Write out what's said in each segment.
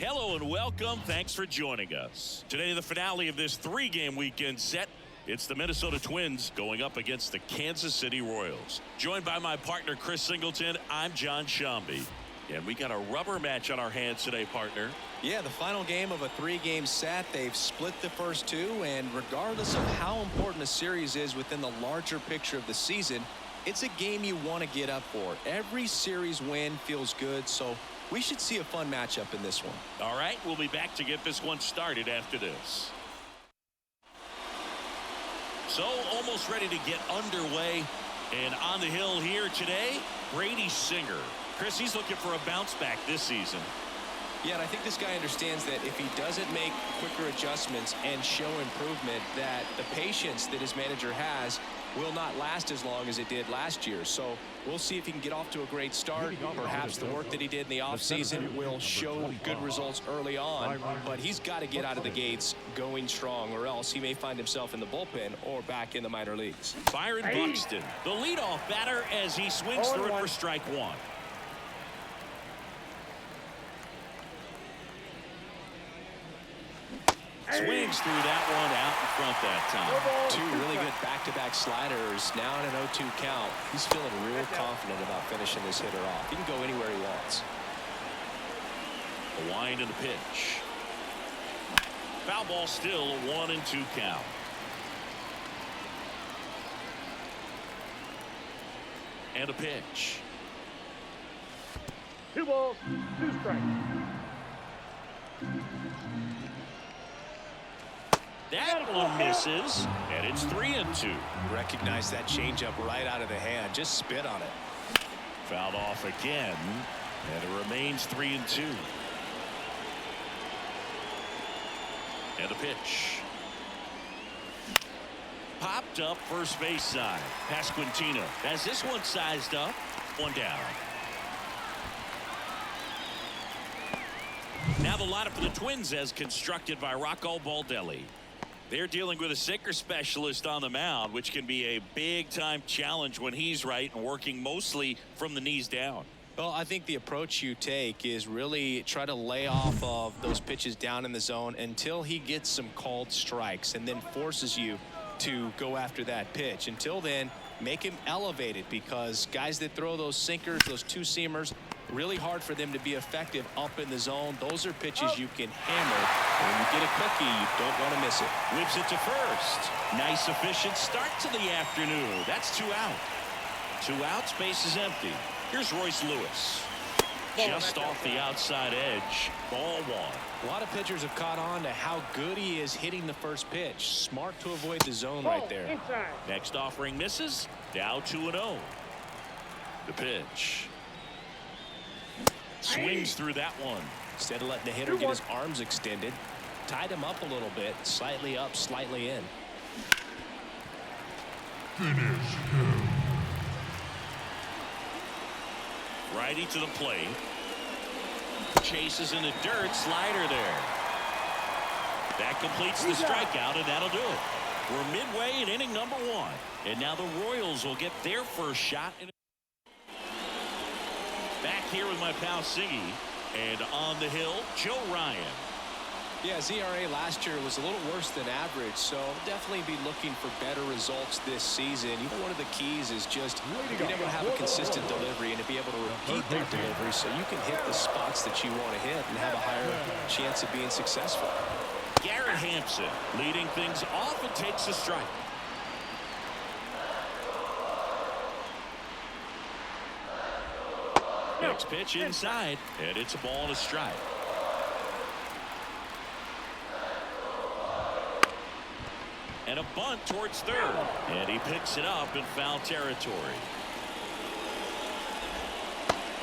Hello and welcome. Thanks for joining us. Today, the finale of this three-game weekend set. It's the Minnesota Twins going up against the Kansas City Royals. Joined by my partner, Chris Singleton, I'm John Shambi. And we got a rubber match on our hands today, partner. Yeah, the final game of a three-game set. They've split the first two, and regardless of how important a series is within the larger picture of the season, it's a game you want to get up for. Every series win feels good, so we should see a fun matchup in this one. All right, we'll be back to get this one started after this. So, almost ready to get underway. And on the hill here today, Brady Singer. Chris, he's looking for a bounce back this season. Yeah, and I think this guy understands that if he doesn't make quicker adjustments and show improvement, that the patience that his manager has will not last as long as it did last year. So we'll see if he can get off to a great start. Perhaps the work that he did in the offseason will show good results early on, but he's got to get out of the gates going strong, or else he may find himself in the bullpen or back in the minor leagues. Byron Buxton, the leadoff batter, as he swings through it for strike one. Swings through that one out in front that time. Two really good back-to-back sliders. Now in an 0-2 count. He's feeling real confident about finishing this hitter off. He can go anywhere he wants. A wind and a pitch. Foul ball still, a 1-2 count. And a pitch. 2 balls, 2 strikes. That one misses, and it's 3-2. Recognize that changeup right out of the hand. Just spit on it. Fouled off again, and it remains 3-2. And a pitch. Popped up first base side. Pasquantino has this one sized up. One down. Now the lineup for the Twins as constructed by Rocco Baldelli. They're dealing with a sinker specialist on the mound, which can be a big-time challenge when he's right and working mostly from the knees down. Well, I think the approach you take is really try to lay off of those pitches down in the zone until he gets some called strikes and then forces you to go after that pitch. Until then, make him elevated, because guys that throw those sinkers, those two-seamers, really hard for them to be effective up in the zone. Those are pitches you can hammer. When you get a cookie, you don't want to miss it. Whips it to first. Nice efficient start to the afternoon. That's 2 out. 2 outs, base is empty. Here's Royce Lewis. Just off the outside edge. Ball 1. A lot of pitchers have caught on to how good he is hitting the first pitch. Smart to avoid the zone right there. Next offering misses. Now 2-0. The pitch. Swings through that one. Instead of letting the hitter get his arms extended, tied him up a little bit. Slightly up, slightly in. Righty to the plate. Chases in the dirt. Slider there. That completes the strikeout, and that'll do it. We're midway in inning number 1. And now the Royals will get their first shot. Back here with my pal Siggy, and on the hill, Joe Ryan. Yeah, ZRA last year was a little worse than average, so definitely be looking for better results this season. One of the keys is just being able to have a consistent delivery and to be able to repeat that delivery so you can hit the spots that you want to hit and have a higher chance of being successful. Garrett Hampson leading things off and takes a strike. Next pitch inside, and it's a ball and a strike. And a bunt towards third, and he picks it up in foul territory.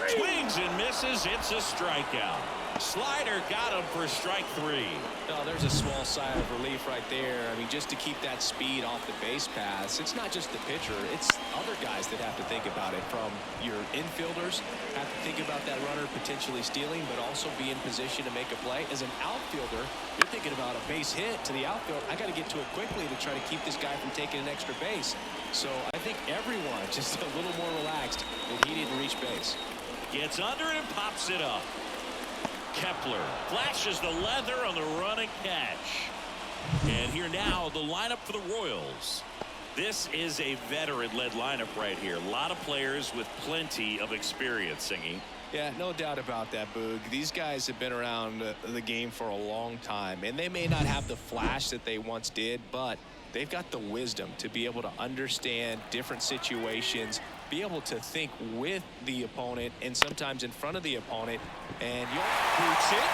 Swings and misses. It's a strikeout. Slider got him for strike 3. Oh, there's a small sigh of relief right there. I mean, just to keep that speed off the base paths. It's not just the pitcher, it's other guys that have to think about it. From your infielders have to think about that runner potentially stealing, but also be in position to make a play. As an outfielder, you're thinking about a base hit to the outfield. I got to get to it quickly to try to keep this guy from taking an extra base. So I think everyone just a little more relaxed that he didn't reach base. Gets under it and pops it up. Kepler flashes the leather on the running catch. And here now, the lineup for the Royals. This is a veteran-led lineup right here. A lot of players with plenty of experience, Singy. Yeah, no doubt about that, Boog. These guys have been around the game for a long time, and they may not have the flash that they once did, but they've got the wisdom to be able to understand different situations, be able to think with the opponent and sometimes in front of the opponent, and you'll boots it.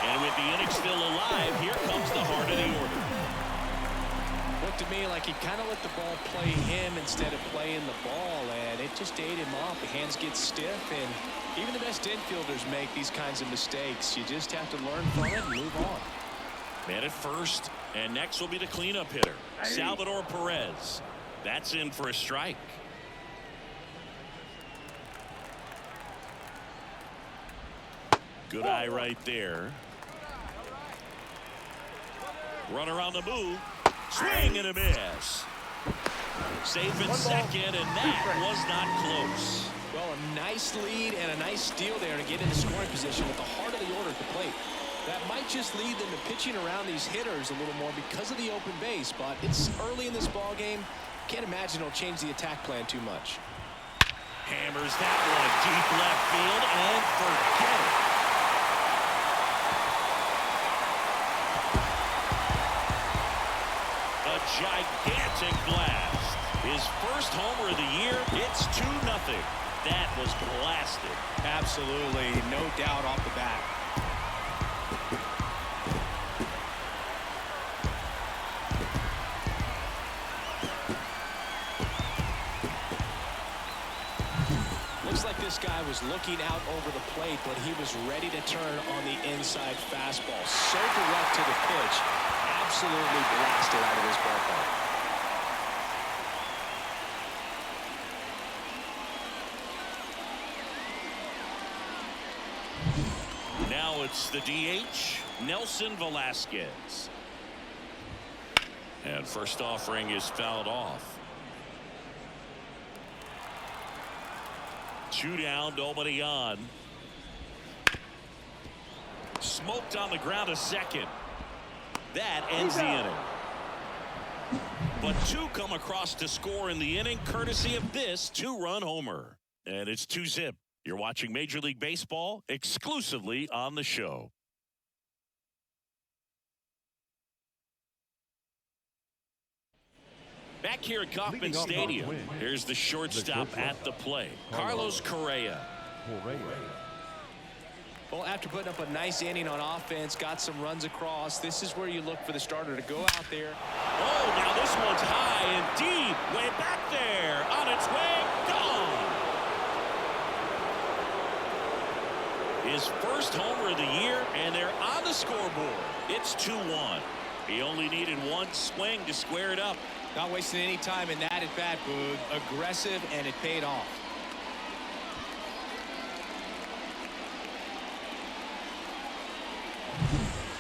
And with the inning still alive, here comes the heart of the order. Looked to me like he kind of let the ball play him instead of playing the ball, and it just ate him up. The hands get stiff, and even the best infielders make these kinds of mistakes. You just have to learn from it and move on. Man at first, and next will be the cleanup hitter, Salvador Perez. That's in for a strike. Good eye right there. Runner on the move. Swing and a miss. Safe in second, and that was not close. Well, a nice lead and a nice steal there to get into scoring position with the heart of the order at the plate. That might just lead them to pitching around these hitters a little more because of the open base, but it's early in this ball game. Can't imagine it'll change the attack plan too much. Hammers that one deep left field, and forget it. Gigantic blast. His first homer of the year. It's 2-0. That was blasted. Absolutely, no doubt off the bat. Looks like this guy was looking out over the plate, but he was ready to turn on the inside fastball. So direct to the pitch. Absolutely blasted out of his ballpark. Now it's the DH, Nelson Velasquez. And first offering is fouled off. 2 down, nobody on. Smoked on the ground a second. That ends the inning. But 2 come across to score in the inning, courtesy of this 2-run homer. And it's 2-zip. You're watching Major League Baseball exclusively on the show. Back here at Kauffman Stadium, here's the shortstop at the plate, Carlos Correa. Well, after putting up a nice inning on offense, got some runs across, this is where you look for the starter to go out there. Oh, now this one's high and deep, way back there, on its way, gone. His first homer of the year, and they're on the scoreboard. It's 2-1. He only needed one swing to square it up. Not wasting any time in that at bat, Boog. Aggressive, and it paid off.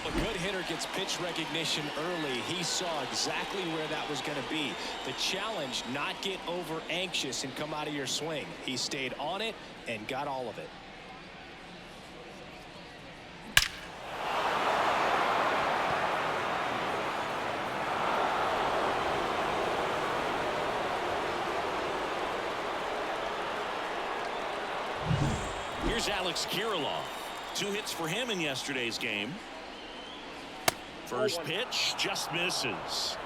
A good hitter gets pitch recognition early. He saw exactly where that was going to be. The challenge, not get over anxious and come out of your swing. He stayed on it and got all of it. Here's Alex Kirilloff. 2 hits for him in yesterday's game. First pitch just misses.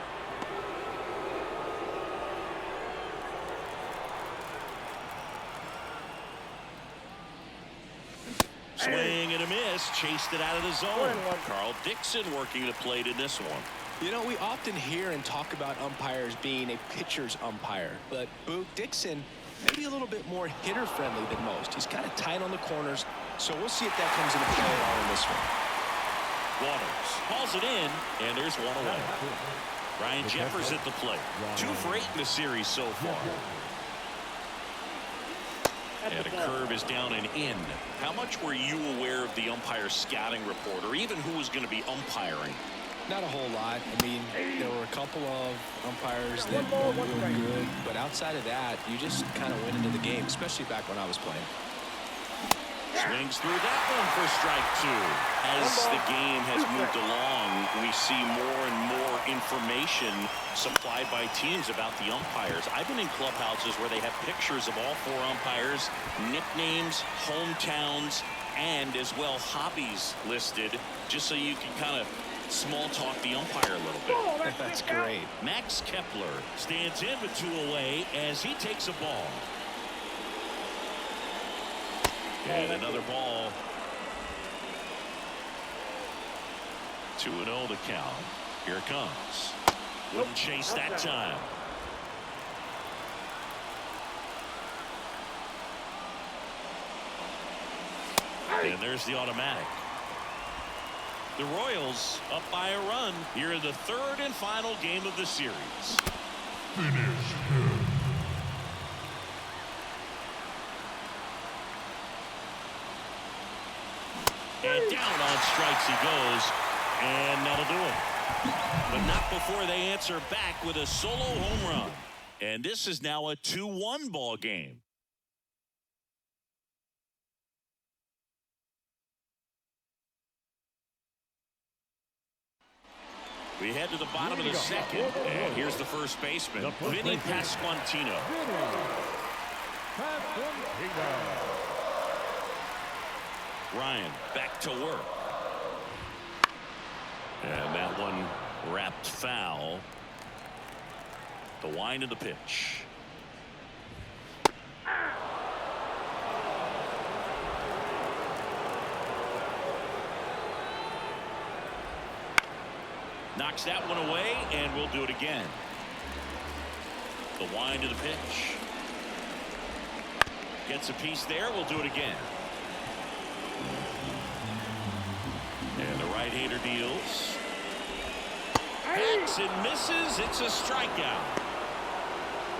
Swing and a miss. Chased it out of the zone. Carl Dixon working the plate in this one. You know, we often hear and talk about umpires being a pitcher's umpire, but Boog Dixon maybe a little bit more hitter friendly than most. He's kind of tight on the corners, so we'll see if that comes into play at all in this one. Waters hauls it in, and there's one away. Ryan Jeffers at the plate. 2 for 8 in the series so far. And a curve is down and in. How much were you aware of the umpire scouting report, or even who was going to be umpiring? Not a whole lot. I mean, there were a couple of umpires that were real good, but outside of that, you just kind of went into the game, especially back when I was playing. Swings through that one for strike 2. As the game has moved along, we see more and more information supplied by teams about the umpires. I've been in clubhouses where they have pictures of all 4 umpires, nicknames, hometowns, and as well hobbies listed, just so you can kind of small talk the umpire a little bit. That's great. Max Kepler stands in with 2 away as he takes a ball. And another ball. 2-0 the count. Here it comes. Wouldn't chase that time. And there's the automatic. The Royals up by a run here in the 3rd and final game of the series. Finish him. And down on strikes he goes, and that'll do it. But not before they answer back with a solo home run. And this is now a 2-1 ball game. We head to the bottom of the 2nd, and here's the first baseman, Willi Castro. Ryan back to work. And that one wrapped foul. The wind of the pitch. Knocks that one away, and we'll do it again. The wind of the pitch. Gets a piece there. We'll do it again. And the right-hander deals. Hacks and misses. It's a strikeout.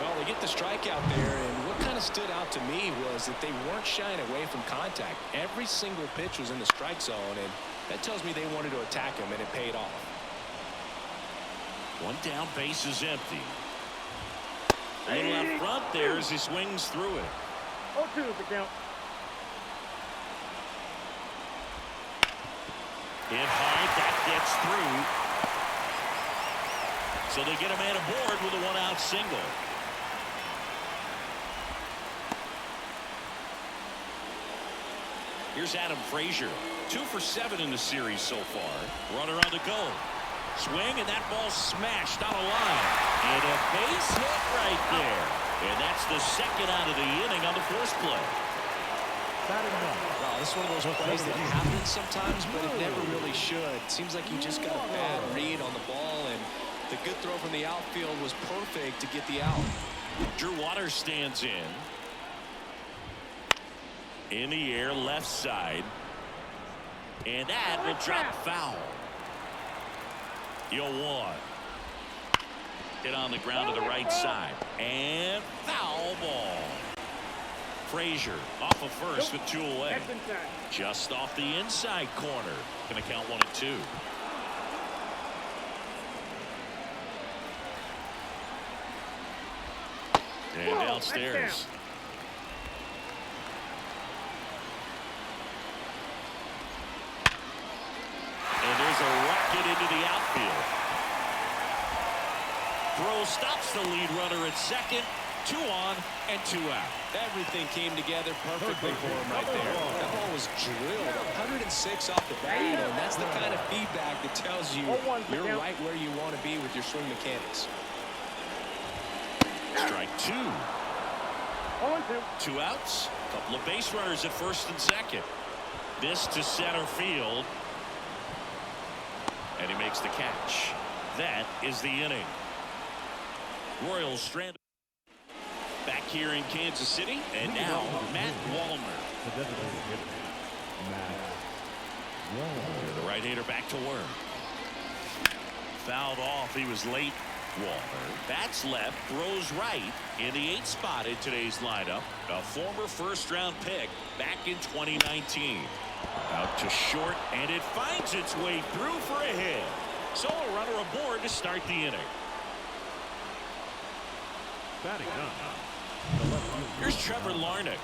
Well, they get the strikeout there, and what kind of stood out to me was that they weren't shying away from contact. Every single pitch was in the strike zone, and that tells me they wanted to attack him, and it paid off. One down, base is empty. A little out front there as he swings through it. 0-2 is the count. Hit hard, that gets through. So they get a man aboard with a 1-out single. Here's Adam Frazier. 2 for 7 in the series so far. Runner on the go. Swing, and that ball smashed on a line. And a base hit right there. And that's the 2nd out of the inning on the first play. Wow, this is one of those plays that happens sometimes, but it never really should. Seems like he just got a bad read on the ball, and the good throw from the outfield was perfect to get the out. Drew Waters stands in. In the air, left side. And that will drop foul. 0-1. Hit on the ground to the right side. And foul ball. Frazier off of first with 2 away. Just off the inside corner. Going to count 1-2. And downstairs. And there's a rocket into the outfield. Throw stops the lead runner at second. 2 on and 2 out. Everything came together perfectly for him right there. That ball was drilled 106 off the bat, and that's the kind of feedback that tells you you're right where you want to be with your swing mechanics. Strike 2. 2 outs. A couple of base runners at first and second. This to center field. And he makes the catch. That is the inning. Royals stranded. Back here in Kansas City, and now Matt Wallner. The right-hander back to work. Fouled off. He was late. Wallner bats left, throws right in the 8th spot in today's lineup. A former first-round pick back in 2019. Out to short, and it finds its way through for a hit. So a runner aboard to start the inning. Batting up. Here's Trevor Larnach.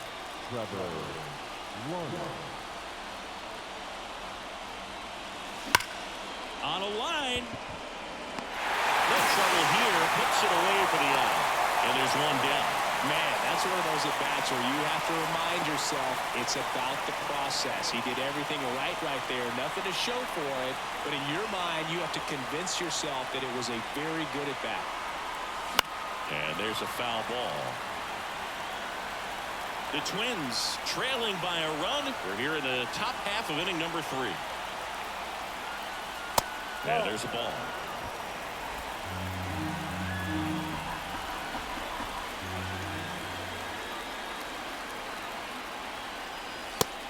On a line. No trouble here. Puts it away for the out. And there's one down. Man, that's one of those at-bats where you have to remind yourself it's about the process. He did everything right there. Nothing to show for it. But in your mind, you have to convince yourself that it was a very good at-bat. And there's a foul ball. The Twins trailing by a run. We're here in the top half of inning number 3. And there's a ball.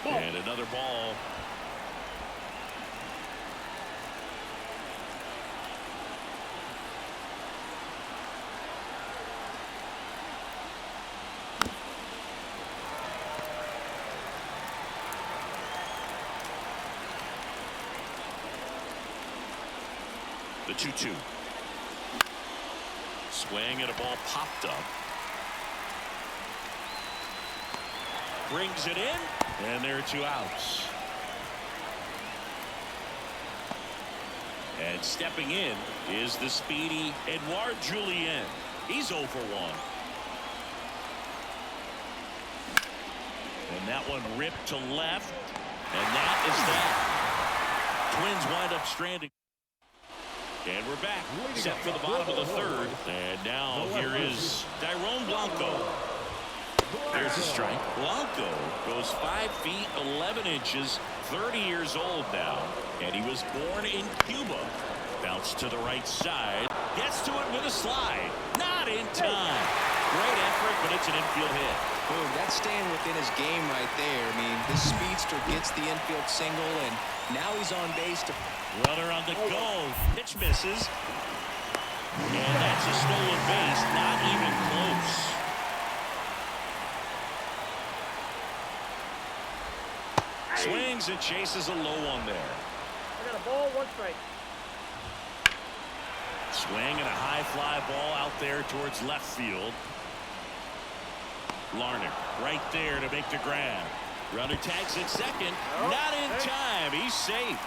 And another ball. The 2-2. Swing and a ball popped up. Brings it in. And there are 2 outs. And stepping in is the speedy Edouard Julien. He's 0 for 1. And that one ripped to left. And that is that. Twins wind up stranding. And we're back. Set for the bottom of the 3rd. And now here is Dairon Blanco. There's a strike. Blanco goes 5 feet 11 inches, 30 years old now, and he was born in Cuba. Bounce to the right side, gets to it with a slide. Not in time. Great effort, but it's an infield hit. Boom, that's staying within his game right there. I mean, this speedster gets the infield single, and now he's on base to... Runner on the go. Pitch misses. And that's a stolen base. Not even close. Swings and chases a low one there. I got a ball, 1 strike. Swing and a high fly ball out there towards left field. Larnach right there to make the grab. Runner tags at second. Not in time. He's safe.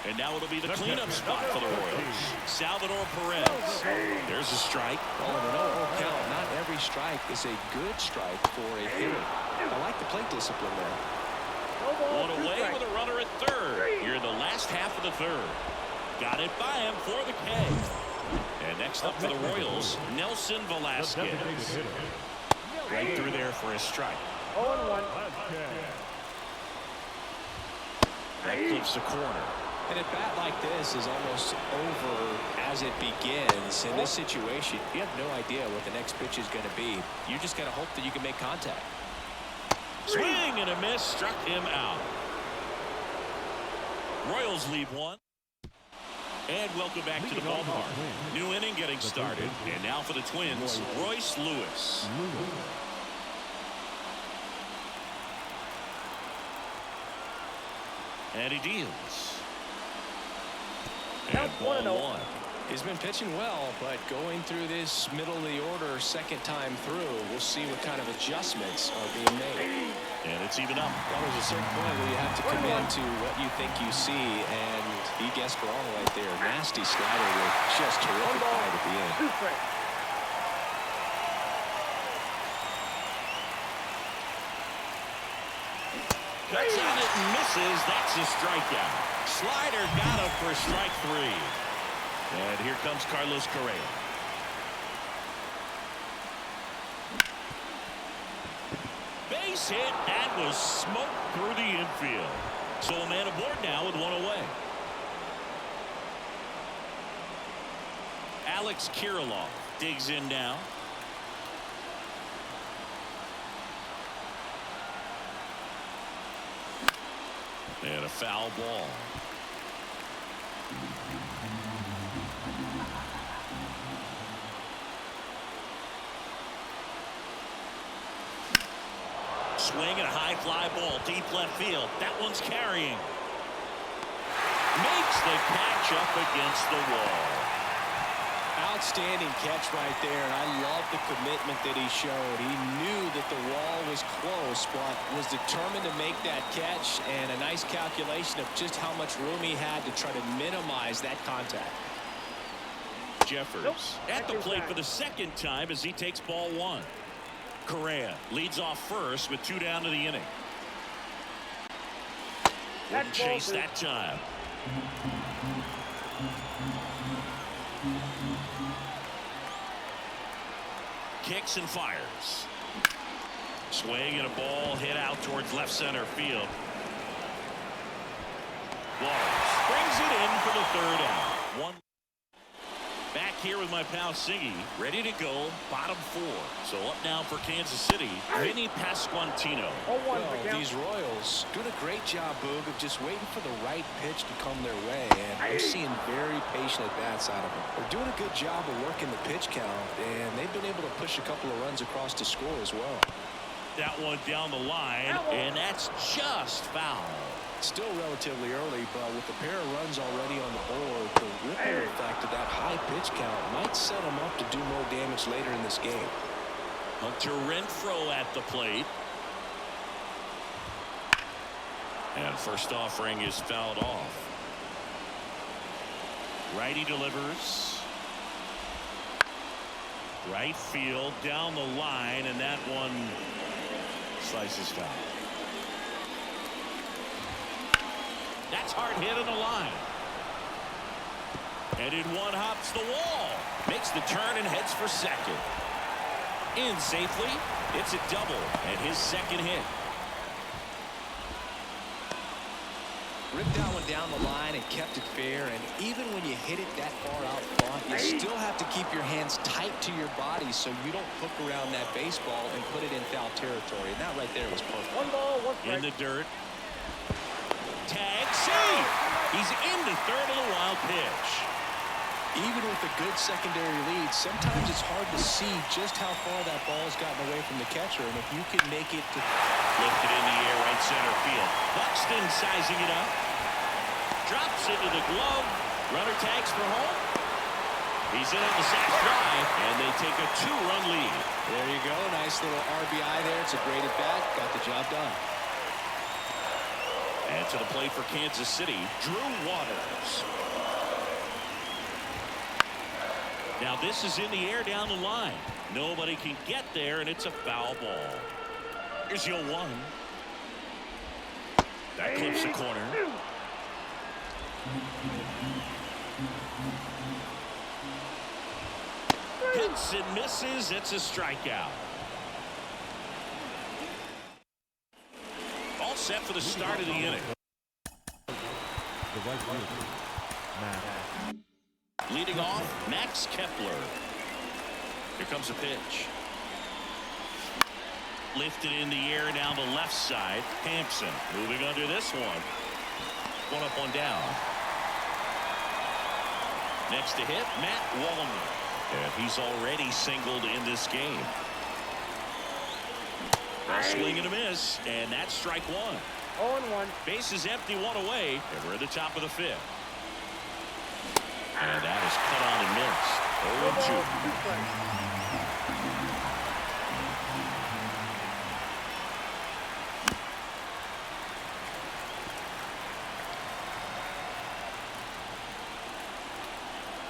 And now it'll be the cleanup spot for the Royals. Salvador Perez. There's a strike. Oh, no count. Not every strike is a good strike for a hitter. I like the plate discipline there. One away with a runner at 3rd. Here in the last half of the 3rd. Got it by him for the K. And next up for the Royals, Nelson Velasquez. Right through there for a strike. 0-1. That clips the corner. An at-bat like this is almost over as it begins. In this situation, you have no idea what the next pitch is going to be. You just got to hope that you can make contact. Swing and a miss, struck him out. Royals lead 1. And welcome back to the ballpark. New inning getting started. And now for the Twins, Royce Lewis. And he deals. And ball 1. He's been pitching well, but going through this middle of the order second time through, we'll see what kind of adjustments are being made. And it's even up. Well, there's a certain point where you have to commit to what you think you see, and he guessed wrong right there. Nasty slider with just terrific bite at the end. 2 strikes. Cuts on it and misses. That's a strikeout. Slider got him for strike 3. And here comes Carlos Correa. Base hit. That was smoked through the infield. So a man aboard now with 1 away. Alex Kirilloff digs in now. And a foul ball. Swing and a high fly ball deep left field. That one's carrying. Makes the catch up against the wall. Outstanding catch right there, and I love the commitment that he showed. He knew that the wall was close, but was determined to make that catch, and a nice calculation of just how much room he had to try to minimize that contact. Jeffers at the plate for the second time as he takes ball one. Correa leads off first with 2 down to the inning. Wouldn't chase that time. Kicks and fires. Swing and a ball hit out towards left center field. Waters brings it in for the 3rd out. One. Back here with my pal Siggy, ready to go, bottom 4. So up now for Kansas City, Vinny Pasquantino. Well, these Royals doing a great job, Boog, of just waiting for the right pitch to come their way, and I'm seeing very patient at-bats out of them. They're doing a good job of working the pitch count, and they've been able to push a couple of runs across to score as well. That one down the line, and that's just foul. Still relatively early, but with a pair of runs already on the board, the ripple effect of that high pitch count might set them up to do more damage later in this game. Hunter Renfroe at the plate. And first offering is fouled off. Righty delivers. Right field down the line, and that one slices foul. That's hard hit on the line. And in one hops the wall. Makes the turn and heads for second. In safely. It's a double and his second hit. Ripped that one down the line and kept it fair. And even when you hit it that far out front, you still have to keep your hands tight to your body so you don't hook around that baseball and put it in foul territory. And that right there was perfect. 1 ball, 1 strike. In the dirt. Tag, save. He's into third of the wild pitch. Even with a good secondary lead, sometimes it's hard to see just how far that ball's gotten away from the catcher, and if you can make it to Lifted in the air right center field. Buxton sizing it up. Drops into the glove. Runner tags for home. He's in on the sac fly, and they take a 2-run lead. There you go. Nice little RBI there. It's a great at bat. Got the job done. And to the plate for Kansas City, Drew Waters. Now this is in the air down the line. Nobody can get there, and it's a foul ball. Here's 0-1. That clips the corner. Hits and misses. It's a strikeout. All set for the start of the inning. Leading off, Max Kepler. Here comes a pitch. Lifted in the air down the left side. Hampson moving under this one. One up, one down. Next to hit, Matt Wallner. And he's already singled in this game. A swing and a miss, and that's strike 1. 0-1. Bases empty, 1 away, and we're at the top of the 5th. And that is cut on and missed. 0-2. 2 strikes.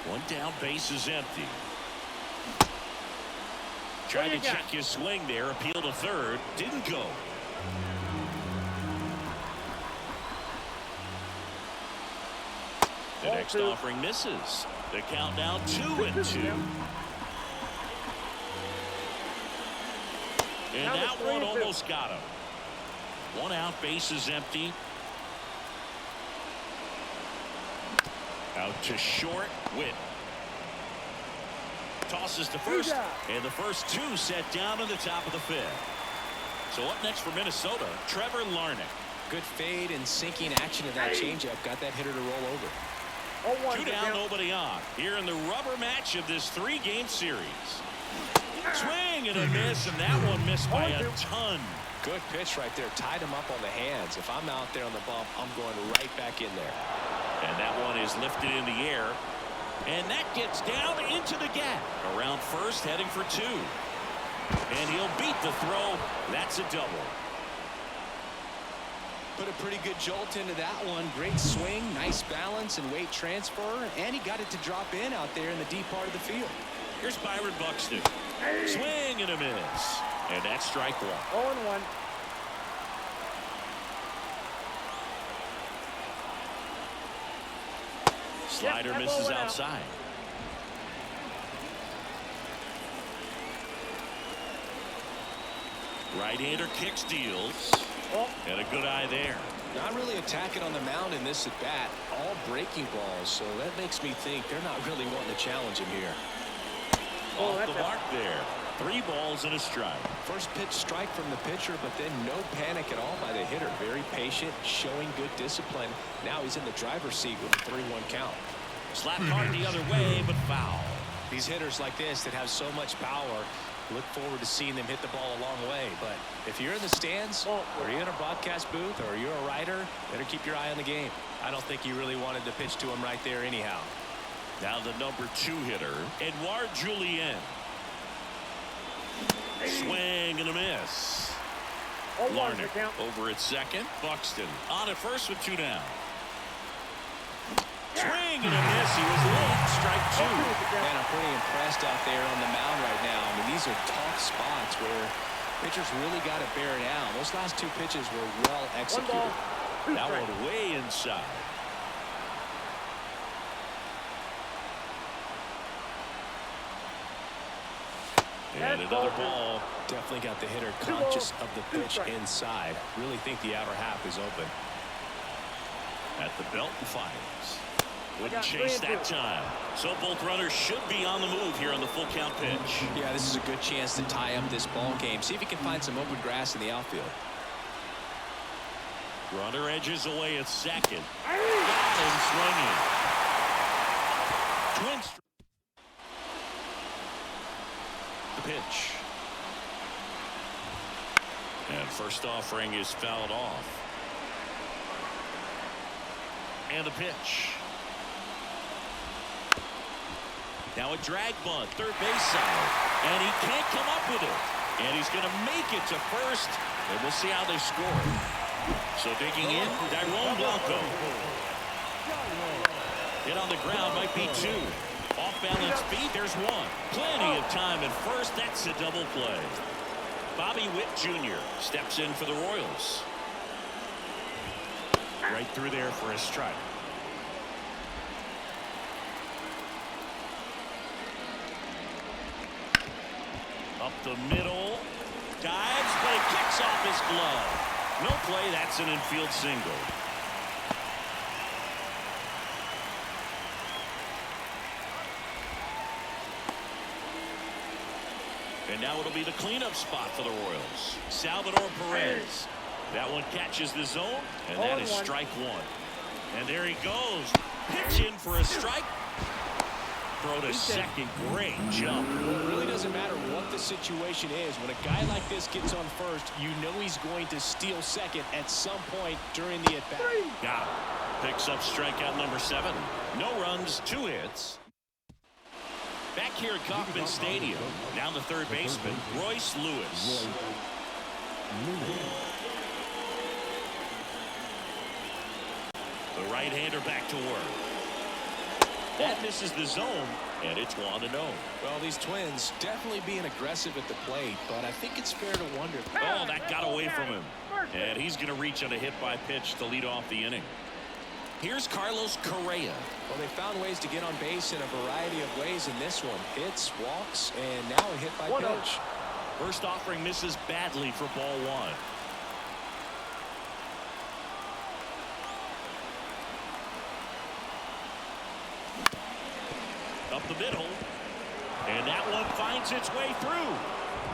One down, base is empty. Tried to check his swing there, appeal to third, didn't go. The next offering misses. The count now 2-2. And that one almost got him. 1 out, base is empty. Out to short, Witt. Tosses to first, and the first 2 set down on the top of the 5th. So up next for Minnesota, Trevor Larnach. Good fade and sinking action of that changeup. Got that hitter to roll over. 2 down, nobody on. Here in the rubber match of this 3-game series. Swing and a miss, and that one missed by a ton. Good pitch right there. Tied him up on the hands. If I'm out there on the bump, I'm going right back in there. And that one is lifted in the air. And that gets down into the gap. Around first, heading for 2. And he'll beat the throw. That's a double. Put a pretty good jolt into that one. Great swing, nice balance and weight transfer, and he got it to drop in out there in the deep part of the field. Here's Byron Buxton. Swing and a miss. And that's strike 1. 0-1. Slider misses outside. Right-hander kicks, deals. And a good eye there. Not really attacking on the mound in this at bat. All breaking balls, so that makes me think they're not really wanting to challenge him here. Off the mark there. 3 balls and a strike. First pitch strike from the pitcher, but then no panic at all by the hitter. Very patient, showing good discipline. Now he's in the driver's seat with a 3-1 count. Slap hard the other way, but foul. These hitters like this that have so much power, look forward to seeing them hit the ball a long way. But if you're in the stands, or you're in a broadcast booth, or you're a writer, better keep your eye on the game. I don't think you really wanted to pitch to him right there anyhow. Now the number 2 hitter, Edouard Julien. Swing and a miss. Larnach over at second. Buxton on at first with 2 down. Swing and a miss. He was late. Strike 2. Man, I'm pretty impressed out there on the mound right now. I mean, these are tough spots where pitchers really got to bear down. Those last 2 pitches were well executed. That one way inside. And another ball. Definitely got the hitter conscious of the pitch inside. Really think the outer half is open. At the belt and fires. Wouldn't chase that time. So both runners should be on the move here on the full count pitch. Yeah, this is a good chance to tie up this ball game. See if he can find some open grass in the outfield. Runner edges away at second. Got him swinging. Twins. The pitch. And first offering is fouled off. And the pitch. Now a drag bunt, third base side. And he can't come up with it. And he's going to make it to first. And we'll see how they score. So digging in, Byron Blanco. Hit on the ground, might be 2. Off balance beat, there's 1. Plenty of time at first. That's a double play. Bobby Witt Jr. steps in for the Royals. Right through there for a strike. Up the middle. Dives, but it kicks off his glove. No play, that's an infield single. And now it'll be the cleanup spot for the Royals. Salvador Perez. That one catches the zone, and that is strike 1. And there he goes. Pitch in for a strike. Throw to second. Great jump. It really doesn't matter what the situation is. When a guy like this gets on first, you know he's going to steal second at some point during the at-bat. Got him. Picks up strikeout number 7. No runs, 2 hits. Back here at Kauffman Stadium. Down the third baseman, Royce Lewis. The right-hander back to work. That misses the zone, and it's 1-0. Well, these Twins definitely being aggressive at the plate, but I think it's fair to wonder. Oh, that got away from him. And he's going to reach on a hit-by-pitch to lead off the inning. Here's Carlos Correa. Well, they found ways to get on base in a variety of ways in this one. Hits, walks, and now a hit-by-pitch. First offering misses badly for ball 1. Up the middle. And that one finds its way through.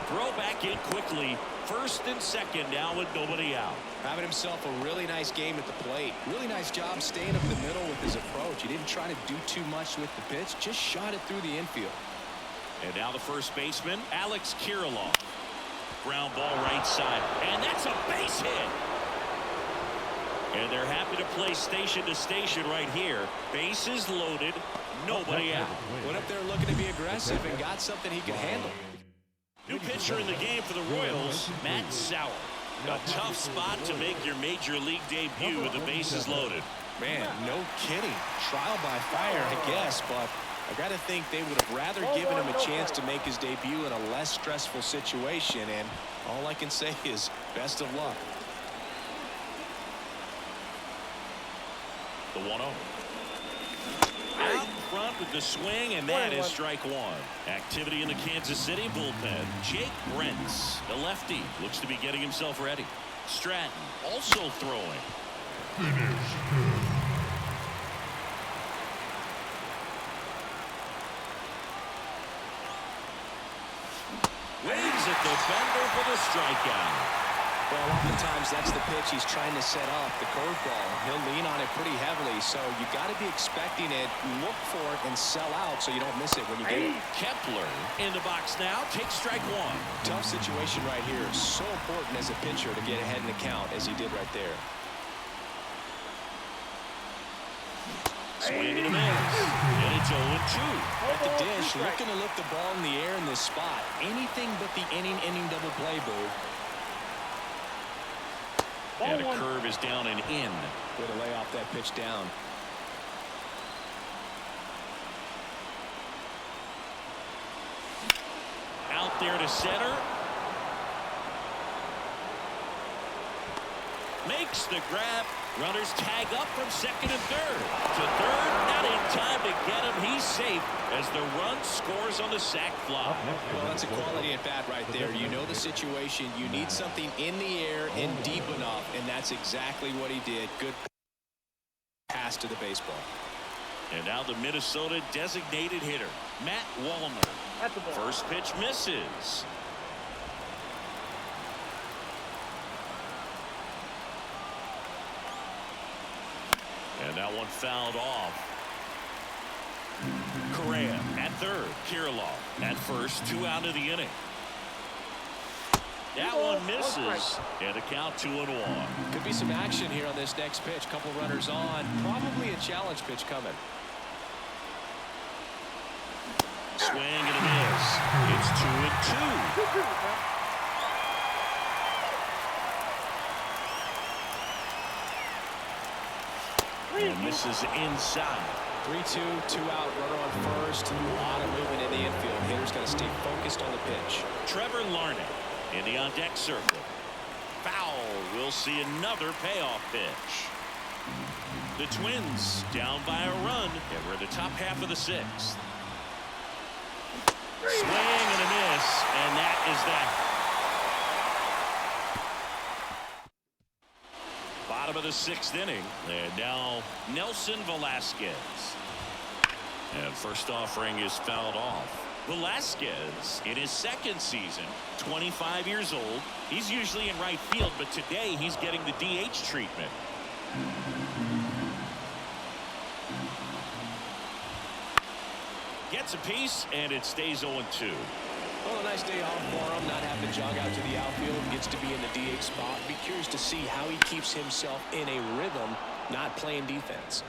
Throw back in quickly. First and second now with nobody out. Having himself a really nice game at the plate. Really nice job staying up the middle with his approach. He didn't try to do too much with the pitch. Just shot it through the infield. And now the first baseman, Alex Kirilloff. Ground ball right side. And that's a base hit. And they're happy to play station to station right here. Bases loaded. Nobody out. Went up there looking to be aggressive and got something he could handle. New pitcher in the game for the Royals, Matt Sauer. A tough spot to make your major league debut with the bases loaded. Man, no kidding. Trial by fire, I guess, but I got to think they would have rather given him a chance to make his debut in a less stressful situation, and all I can say is best of luck. The 1-0. Out front with the swing, and that is strike one. Activity in the Kansas City bullpen. Jake Brentz, the lefty, looks to be getting himself ready. Stratton also throwing. Finish him. Waves at the bender for the strikeout. Well, oftentimes that's the pitch he's trying to set up, the curveball. He'll lean on it pretty heavily, so you got to be expecting it, look for it, and sell out so you don't miss it when you get it. Kepler in the box now, takes strike one. Tough situation right here. So important as a pitcher to get ahead in the count as he did right there. Swing and a miss. And it's 0-2. At the dish, looking to lift the ball in the air in this spot. Anything but the inning double play, Boo. And a curve is down and in. Way to lay off that pitch down. Out there to center. Makes the grab. Runners tag up from second and third. To third, not in time to get him. He's safe as the run scores on the sac fly. Well, that's a quality at bat right there. You know the situation. You need something in the air and deep enough, and that's exactly what he did. Good pass to the baseball. And now the Minnesota designated hitter, Matt Wallner. First pitch misses. And that one fouled off. Correa at third. Kirilloff at first. 2 out of the inning. That one misses. And a count 2-1. Could be some action here on this next pitch. Couple runners on. Probably a challenge pitch coming. Swing and a miss. It's 2-2. And misses inside. 3-2, 2 out, runner on first. A lot of movement in the infield. Hitter's got to stay focused on the pitch. Trevor Larnach in the on-deck circle. Foul. We'll see another payoff pitch. The Twins down by a run, and we're in the top half of the 6th. Swing and a miss, and that is that. Bottom of the 6th inning, and now Nelson Velasquez. And first offering is fouled off. Velasquez in his 2nd season, 25 years old. He's usually in right field, but today he's getting the DH treatment. Gets a piece, and it stays 0-2. Well, a nice day off for him, not having to jog out to the outfield, gets to be in the DH spot. Be curious to see how he keeps himself in a rhythm, not playing defense.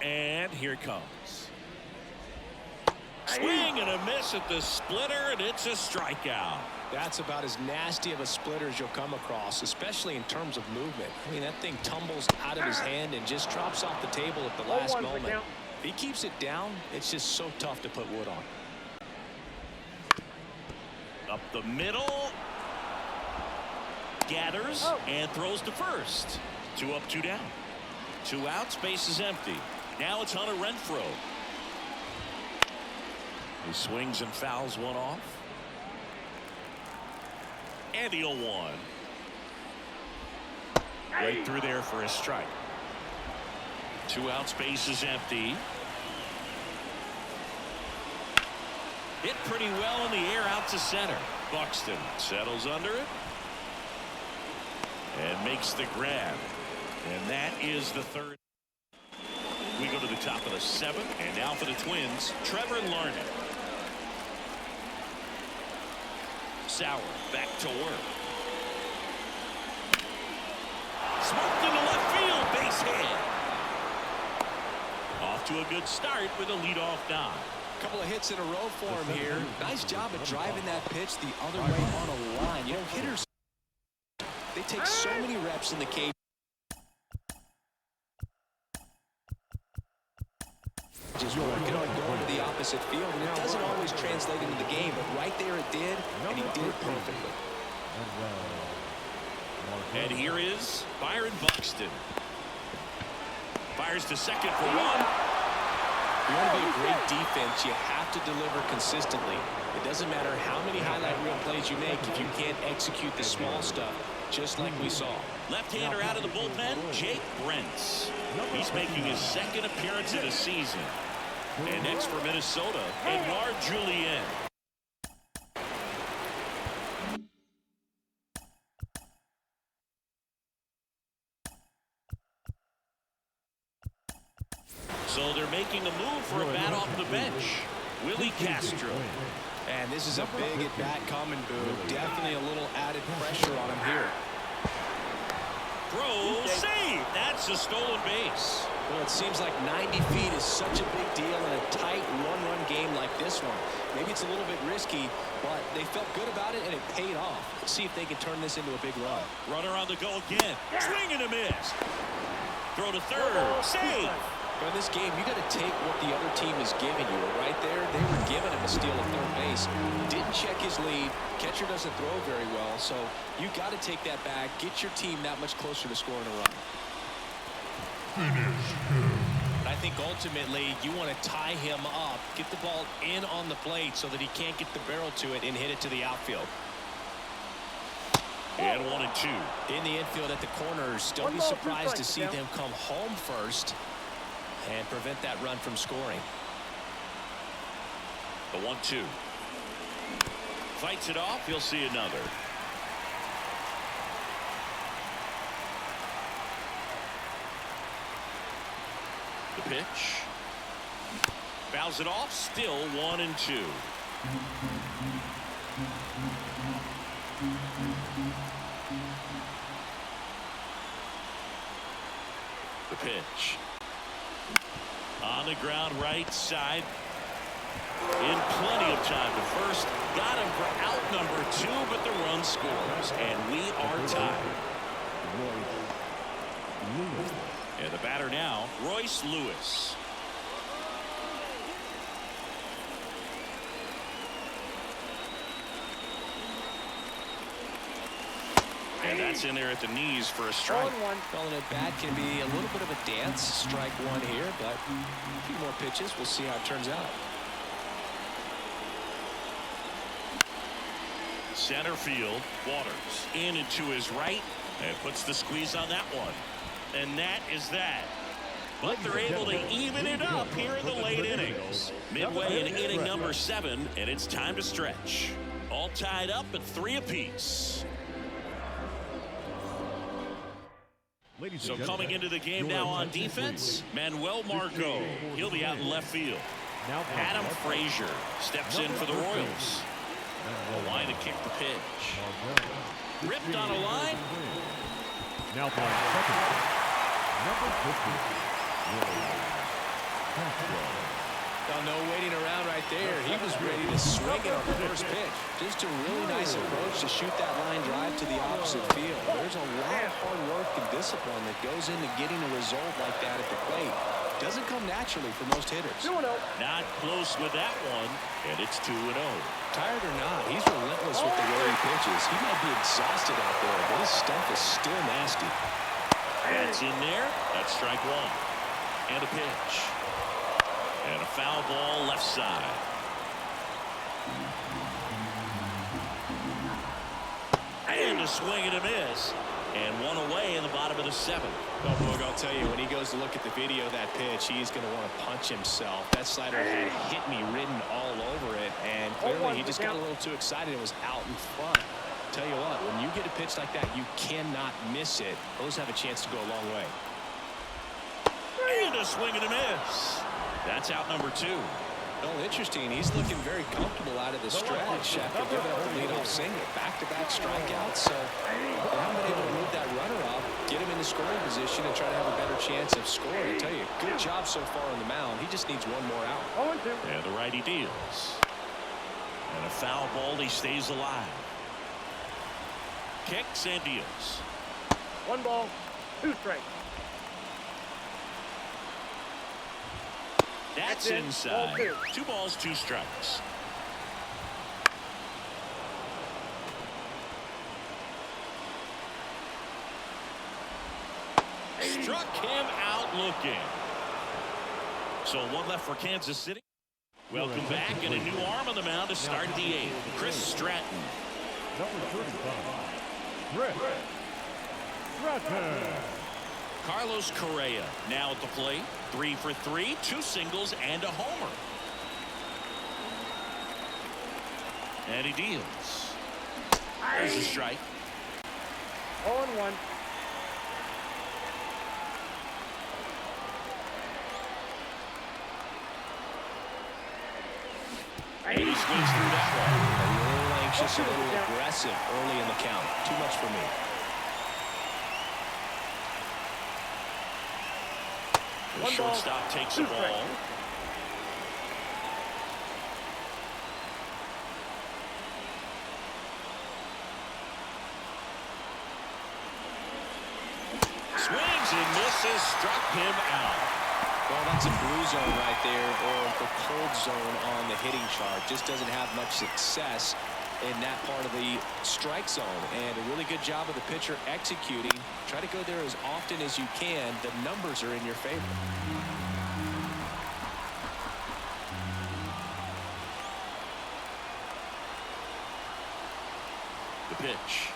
And here it comes. Swing and a miss at the splitter, and it's a strikeout. That's about as nasty of a splitter as you'll come across, especially in terms of movement. I mean, that thing tumbles out of his hand and just drops off the table at the last moment. If he keeps it down, it's just so tough to put wood on. Up the middle. Gathers and throws to first. 2 up, 2 down. 2 outs, base is empty. Now it's Hunter Renfroe. He swings and fouls one off. And the 0-1. Right through there for a strike. 2 outs, base is empty. Hit pretty well in the air out to center. Buxton settles under it and makes the grab. And that is the 3rd. We go to the top of the 7th, and now for the Twins, Trevor Larnach. Sauer back to work. Smoked into left field, base hit. to a good start with a leadoff nod. Couple of hits in a row for him here. Nice job of driving that pitch the other way on a line. You know, hitters, they take so many reps in the cage. Just working on going to the opposite field, and it doesn't always translate into the game, but right there it did, and he did it perfectly. And here is Byron Buxton. Fires to second for one. You want to be a great defense, you have to deliver consistently. It doesn't matter how many highlight reel plays you make if you can't execute the small stuff, just like we saw. Left-hander out of the bullpen, Jake Brentz. He's making his second appearance of the season. And next for Minnesota, Edouard Julien. So they're making a move for a bat off the bench. Willi Castro. And this is a big at-bat coming, Boo. Definitely a little added pressure on him here. Throw, save. That's a stolen base. Well, it seems like 90 feet is such a big deal in a tight one-run game like this one. Maybe it's a little bit risky, but they felt good about it, and it paid off. Let's see if they can turn this into a big run. Runner on the go again. Swing and a miss. Throw to third. Save. But in this game, you got to take what the other team is giving you. Right there, they were giving him a steal at third base. Didn't check his lead. Catcher doesn't throw very well, so you got to take that back, get your team that much closer to scoring a run. I think ultimately you want to tie him up, get the ball in on the plate so that he can't get the barrel to it and hit it to the outfield. And 1-2. In the infield at the corners, don't be surprised to see them come home first and prevent that run from scoring. The 1-2. Fights it off. He'll see another. The pitch. Fouls it off. Still 1-2. The pitch. On the ground right side. In plenty of time to first. Got him for out number 2, but the run scores. And we are tied. And the batter now, Royce Lewis. And that's in there at the knees for a strike. Calling it bat can be a little bit of a dance. Strike one here, but a few more pitches. We'll see how it turns out. Center field, Waters in and to his right and puts the squeeze on that one. And that is that. But they're able to even it up here in the late innings. Midway in inning number 7, and it's time to stretch. All tied up at 3 apiece. So coming into the game now on defense, Manuel Margot. He'll be out in left field. Adam Frazier steps in for the Royals. A line to kick the pitch. Ripped on a line. Now playing second, number 50. No waiting around right there. He was ready to swing it on the first pitch. Just a really nice approach to shoot that line drive to the opposite field. There's a lot of hard work and discipline that goes into getting a result like that at the plate. Doesn't come naturally for most hitters. 2-0. Not close with that one, and it's 2-0. Tired or not, he's relentless with the way he pitches. He might be exhausted out there, but his stuff is still nasty. That's in there. That's strike 1. And a pitch. And a foul ball left side. And a swing and a miss. And one away in the bottom of the 7th. Well, Boog, I'll tell you, when he goes to look at the video of that pitch, he's going to want to punch himself. That slider had hit me written all over it, and clearly he just got a little too excited and was out in front. Tell you what, when you get a pitch like that, you cannot miss it. Those have a chance to go a long way. And a swing and a miss. That's out number 2. Oh, interesting. He's looking very comfortable out of the stretch after giving up the leadoff single. Back-to-back strikeouts, so they haven't been able to move that runner up, get him in the scoring position, and try to have a better chance of scoring. I tell you, good job so far on the mound. He just needs one more out. 0-2. And the righty deals. And a foul ball. He stays alive. Kicks and deals. 1 ball, 2 strikes. That's it. inside. Ball 2. 2 balls, 2 strikes. Struck him out looking. So 1 left for Kansas City. Welcome back, and a new arm on the mound to start the 8th. Chris Stratton. Number 35, Chris Stratton. Carlos Correa now at the plate. 3 for 3, 2 singles and a homer. And he deals. There's a strike. 0-1. And he swings through that one. A little anxious, a little aggressive early in the count. Too much for me. The shortstop takes the ball. Swings and misses, struck him out. Well, that's a blue zone right there, or the cold zone on the hitting chart. Just doesn't have much success in that part of the strike zone. And a really good job of the pitcher executing. Try to go there as often as you can. The numbers are in your favor. The pitch.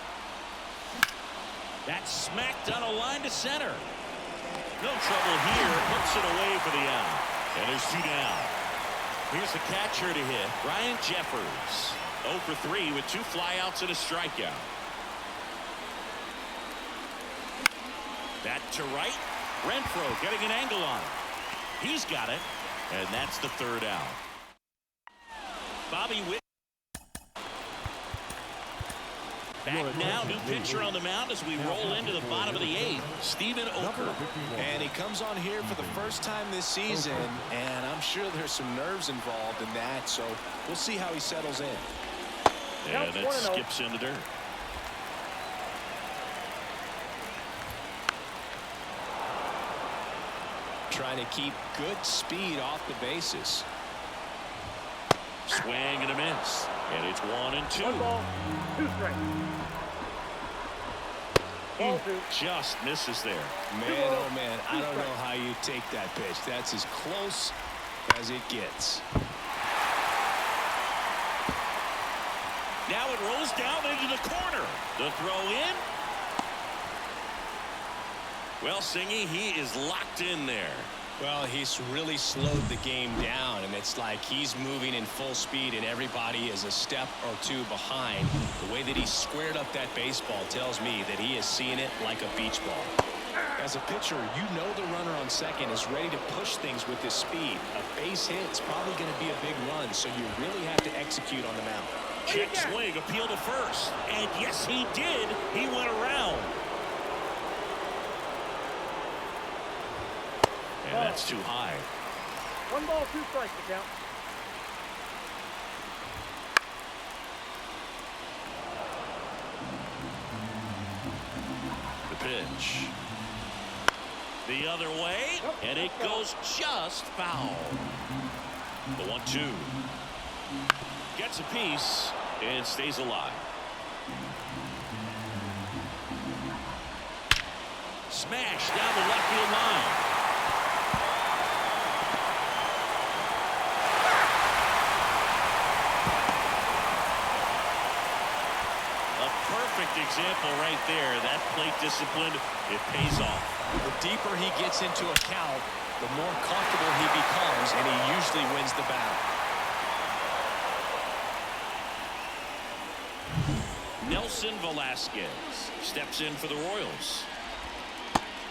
That's smacked on a line to center. No trouble here. Puts it away for the out. And there's 2 down. Here's the catcher to hit. Ryan Jeffers. 0 for 3 with 2 flyouts and a strikeout. That to right. Renfroe getting an angle on it. He's got it. And that's the 3rd out. Bobby Witt. Back now, new pitcher on the mound as we roll into the bottom of the 8th. Steven Oker. And he comes on here for the first time this season, and I'm sure there's some nerves involved in that, so we'll see how he settles in. And it skips in the dirt. Trying to keep good speed off the bases. Swing and a miss. And it's 1 and 2. 1 ball, 2 strikes. Ball 2. Just misses there. Man, oh man, I don't know how you take that pitch. That's as close as it gets. Now it rolls down into the corner. The throw in. Well, Singy, he is locked in there. Well, he's really slowed the game down, and it's like he's moving in full speed and everybody is a step or 2 behind. The way that he squared up that baseball tells me that he is seeing it like a beach ball. As a pitcher, you know the runner on second is ready to push things with his speed. A base hit is probably going to be a big run, so you really have to execute on the mound. Check swing, appeal to first. And yes, he did. He went around. And that's too high. 1 ball, 2 strikes to count. The pitch. The other way, and it goes just foul. The 1-2. Gets a piece and stays alive. Smash down the left field line. Example right there. That plate discipline, it pays off. The deeper he gets into a count, the more comfortable he becomes, and he usually wins the battle. Nelson Velasquez steps in for the Royals.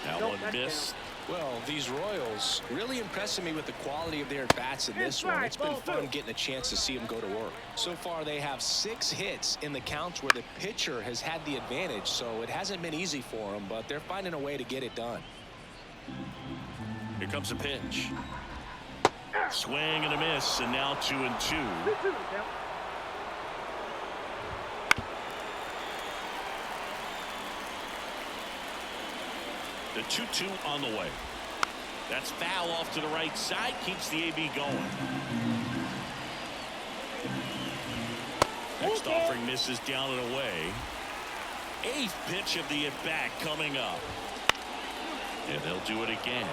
That one missed. Well, these Royals really impressing me with the quality of their at-bats in this one. It's been fun getting a chance to see them go to work. So far, they have 6 hits in the counts where the pitcher has had the advantage, so it hasn't been easy for them, but they're finding a way to get it done. comes a pitch. Swing and a miss, and now 2-2. 2-2 the count. The 2-2 on the way. That's foul off to the right side. Keeps the AB going. Next offering misses down and away. 8th pitch of the at-bat coming up. And they'll do it again.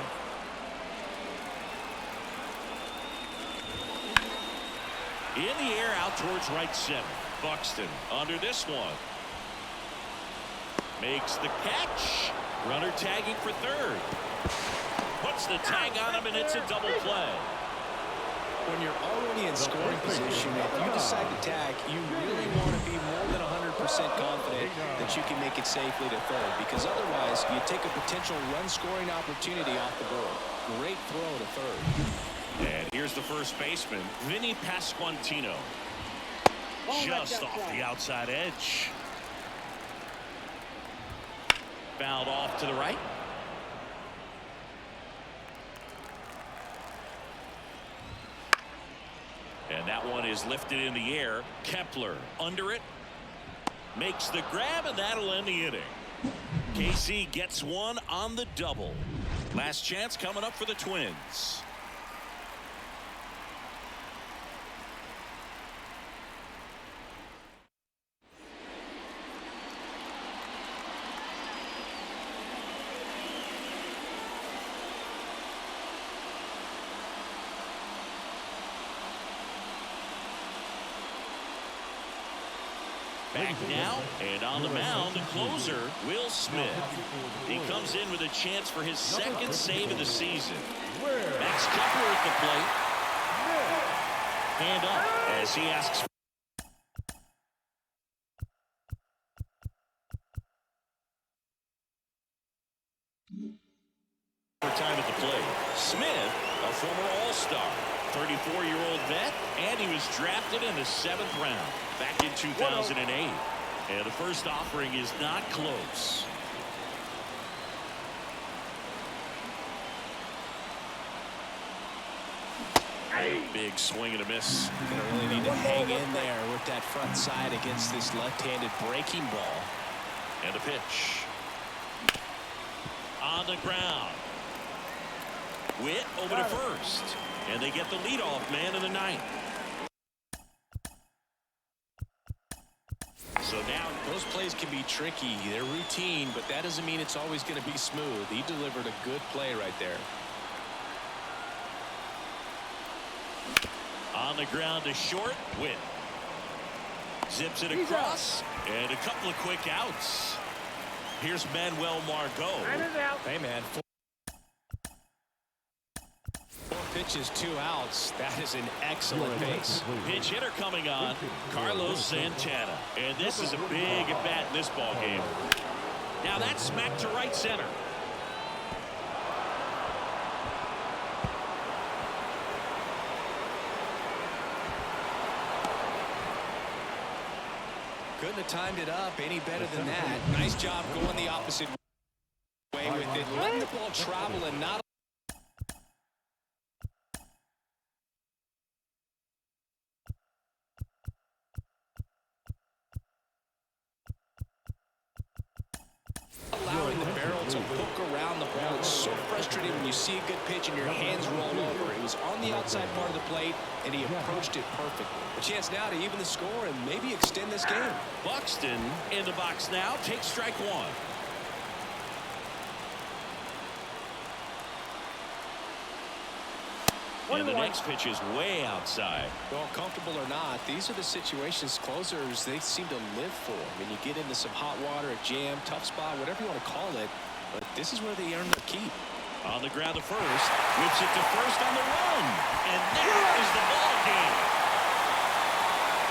In the air out towards right center. Buxton under this one. Makes the catch. Runner tagging for third. Puts the tag on him, and it's a double play. When you're already in scoring position, if you decide to tag, you really want to be more than 100% confident that you can make it safely to third, because otherwise you take a potential run-scoring opportunity off the board. Great throw to third. And here's the first baseman, Vinny Pasquantino. Just off the outside edge. Fouled off to the right. And that one is lifted in the air. Kepler under it. Makes the grab, and that'll end the inning. KC gets one on the double. Last chance coming up for the Twins. Back now, and on the mound, the closer, Will Smith. He comes in with a chance for his second save of the season. Max Kepler at the plate. Hand up as he asks for time at the plate. Smith, a former All-Star, 34-year-old vet, and he was drafted in the 7th round back in 2008. And the first offering is not close. Big swing and a miss. Gonna really need to hang in there with that front side against this left-handed breaking ball. And a pitch. On the ground. Witt over to first. And they get the leadoff man in the 9th. So now those plays can be tricky. They're routine, but that doesn't mean it's always going to be smooth. He delivered a good play right there. On the ground to short. Witt zips it across. And a couple of quick outs. Here's Manuel Margot. Hey, man. 4 pitches, 2 outs. That is an excellent base. Pitch hitter coming on, Carlos Santana. And this is a big at bat in this ball game. Now that's smacked to right center. Couldn't have timed it up any better than that. Nice job going the opposite way with it. Letting the ball travel and not allowing the barrel to hook around the ball. It's so frustrating when you see a good pitch and your hands roll over. It was on the outside part of the plate, and he approached it perfectly. A chance now to even the score and maybe extend this game. Buxton in the box now. Takes strike 1. And the next pitch is way outside. Well, comfortable or not, these are the situations closers they seem to live for. When you get into some hot water, a jam, tough spot, whatever you want to call it, but this is where they earn their keep. On the ground to first, whips it to first on the run, and that is the ball game.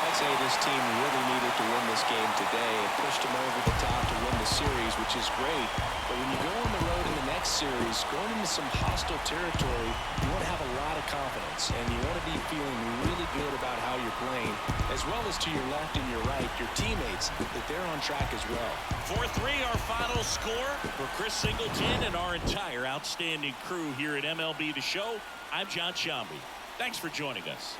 That say this team really needed to win this game today and pushed them over the top to win the series, which is great. But when you go on the road in the next series, going into some hostile territory, you want to have a lot of confidence, and you want to be feeling really good about how you're playing, as well as to your left and your right, your teammates, that they're on track as well. 4-3 our final score. For Chris Singleton and our entire outstanding crew here at MLB The Show, I'm John Shambi. Thanks for joining us.